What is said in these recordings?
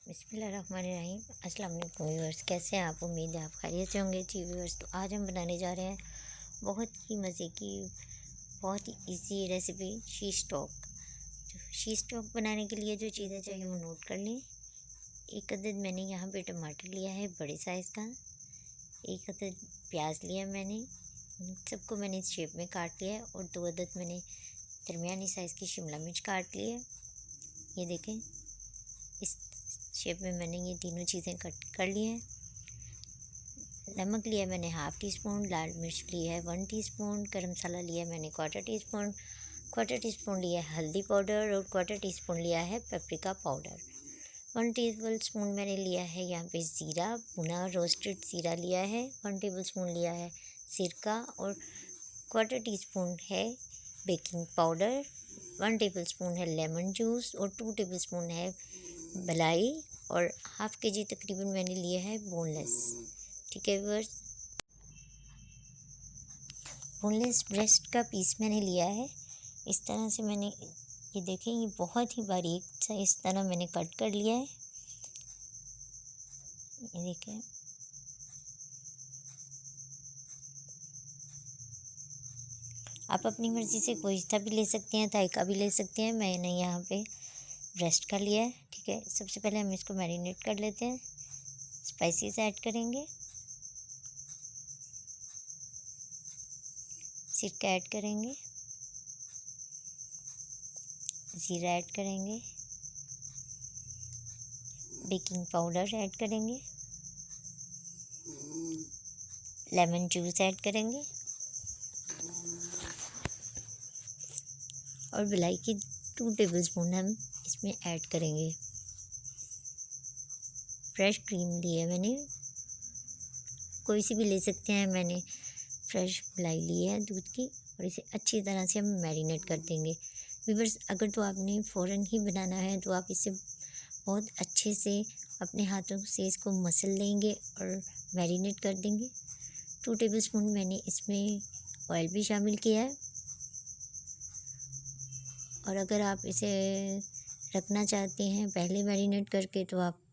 बिस्मिल्लाहिर्रहमानिर्रहीम। अस्सलाम वालेकुम व्यूअर्स, कैसे हैं आप? उम्मीद है आप खैरियत से होंगे। जी व्यूअर्स, तो आज हम बनाने जा रहे हैं बहुत ही मज़े की, बहुत ही इजी रेसिपी शीश टॉक। तो शीश टॉक बनाने के लिए जो चीज़ें चाहिए वो नोट कर लें। एक अदद मैंने यहाँ पे टमाटर लिया है बड़े साइज़ का। एक अदद प्याज लिया मैंने, सबको मैंने इस शेप में काट लिया है। और 2 अदद मैंने दरमियानी साइज़ की शिमला मिर्च काट ली है। ये देखें, इस शेप में मैंने ये तीनों चीज़ें कट कर ली हैं। नमक लिया मैंने हाफ़ टी स्पून, लाल मिर्च ली है 1 टीस्पून, गरम मसाला लिया मैंने क्वार्टर टी स्पून लिया है हल्दी पाउडर और क्वार्टर टी स्पून लिया है पेपरिका पाउडर। 1 टेबल स्पून मैंने लिया है यहाँ पे ज़ीरा, भुना रोस्टेड ज़ीरा लिया है। 1 टेबल स्पून लिया है सिरका और क्वार्टर टी स्पून है बेकिंग पाउडर। 1 टेबल स्पून है लेमन जूस और 2 टेबल स्पून है मलाई। और हाफ़ के जी तकरीबन मैंने लिया है बोनलेस। ठीक है व्यूअर्स, बोनलेस ब्रेस्ट का पीस मैंने लिया है। इस तरह से मैंने, ये देखें, ये बहुत ही बारीक सा इस तरह मैंने कट कर लिया है। ये देखें, आप अपनी मर्ज़ी से गोश्त भी ले सकते हैं, थाई का भी ले सकते हैं। मैंने यहाँ पे ब्रेस्ट का लिया है। ठीक है, सबसे पहले हम इसको मैरिनेट कर लेते हैं। स्पाइसेस ऐड करेंगे, सिरका ऐड करेंगे, ज़ीरा ऐड करेंगे, बेकिंग पाउडर ऐड करेंगे, लेमन जूस ऐड करेंगे और मलाई की 2 टेबल स्पून हम इसमें ऐड करेंगे। फ्रेश क्रीम ली है मैंने, कोई सी भी ले सकते हैं। मैंने फ्रेश मलाई ली है दूध की और इसे अच्छी तरह से हम मैरिनेट कर देंगे। व्यूअर्स, अगर तो आपने फ़ौरन ही बनाना है तो आप इसे बहुत अच्छे से अपने हाथों से इसको मसल लेंगे और मैरिनेट कर देंगे। 2 टेबल स्पून मैंने इसमें ऑयल भी शामिल किया है। और अगर आप इसे रखना चाहते हैं पहले मैरिनेट करके तो आप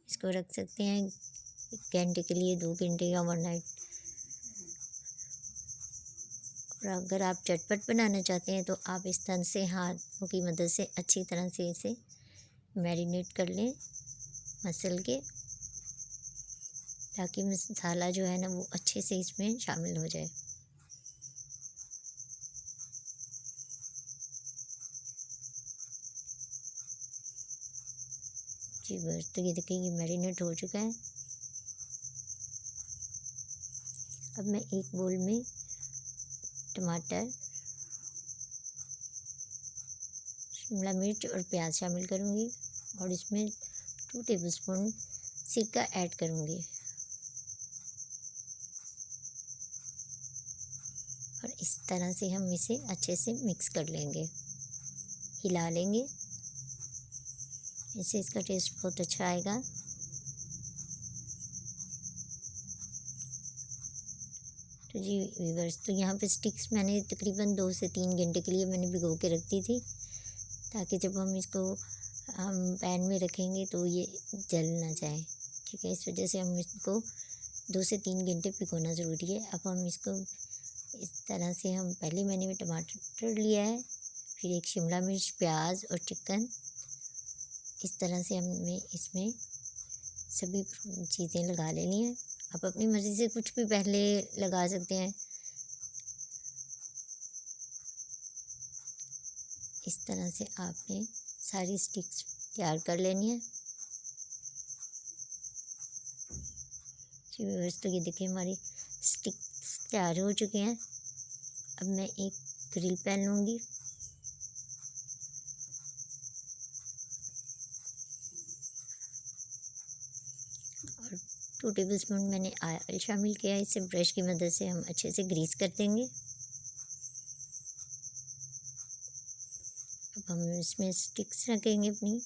इसको रख सकते हैं 1 घंटे के लिए, 2 घंटे या ओवरनाइट। और अगर आप चटपट बनाना चाहते हैं तो आप इस तरह से हाथों की मदद से अच्छी तरह से इसे मैरिनेट कर लें मसल के, ताकि मसाला जो है ना वो अच्छे से इसमें शामिल हो जाए। जी बस, तो ये देखिए, ये मैरिनेट हो चुका है। अब मैं एक बोल में टमाटर, शिमला मिर्च और प्याज शामिल करूँगी और इसमें 2 टेबल स्पून सिरका ऐड करूँगी और इस तरह से हम इसे अच्छे से मिक्स कर लेंगे, हिला लेंगे। इससे इसका टेस्ट बहुत अच्छा आएगा। तो जी व्यूअर्स, तो यहाँ पे स्टिक्स मैंने तकरीबन 2 से 3 घंटे के लिए मैंने भिगो के रख दी थी, ताकि जब हम इसको पैन में रखेंगे तो ये जल ना जाए। ठीक है, इस वजह से हम इसको 2 से 3 घंटे भिगोना ज़रूरी है। अब हम इसको इस तरह से, हम पहले मैंने टमाटर लिया है, फिर एक शिमला मिर्च, प्याज और चिकन, इस तरह से हमने इसमें सभी चीज़ें लगा लेनी है। आप अपनी मर्ज़ी से कुछ भी पहले लगा सकते हैं। इस तरह से आपने सारी स्टिक्स तैयार कर लेनी है। जी व्यूअर्स, तो ये देखिए, हमारी स्टिक्स तैयार हो चुके हैं। अब मैं एक ग्रिल पैन लूँगी और 2 टेबल स्पून मैंने ऑयल शामिल किया है। इसे ब्रश की मदद से हम अच्छे से ग्रीस कर देंगे। अब हम इसमें स्टिक्स रखेंगे अपनी,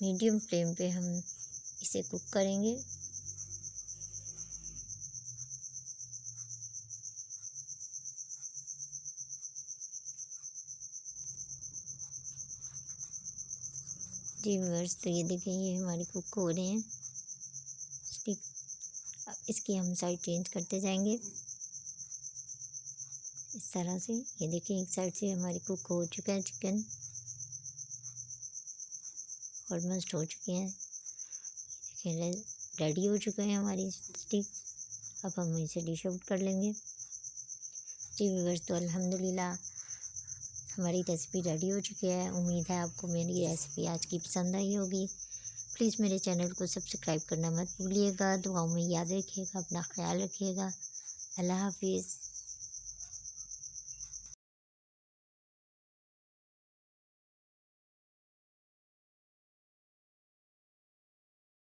मीडियम फ्लेम पे हम इसे कुक करेंगे। जी व्यूअर्स, तो ये देखें, ये हमारी कुक हो रहे हैं स्टिक। अब इसकी हम साइड चेंज करते जाएंगे इस तरह से। ये देखें, एक साइड से हमारी कुक हो चुका है चिकन, ऑलमोस्ट हो चुके हैं। देखें, रेडी हो चुके हैं हमारी स्टिक। अब हम इसे डिश आउट कर लेंगे। जी व्यूअर्स, तो अल्हम्दुलिल्लाह हमारी रेसिपी रेडी हो चुकी है। उम्मीद है आपको मेरी रेसिपी आज की पसंद आई होगी। प्लीज़ मेरे चैनल को सब्सक्राइब करना मत भूलिएगा। दुआओं में याद रखिएगा, अपना ख्याल रखिएगा। अल्लाह हाफिज़।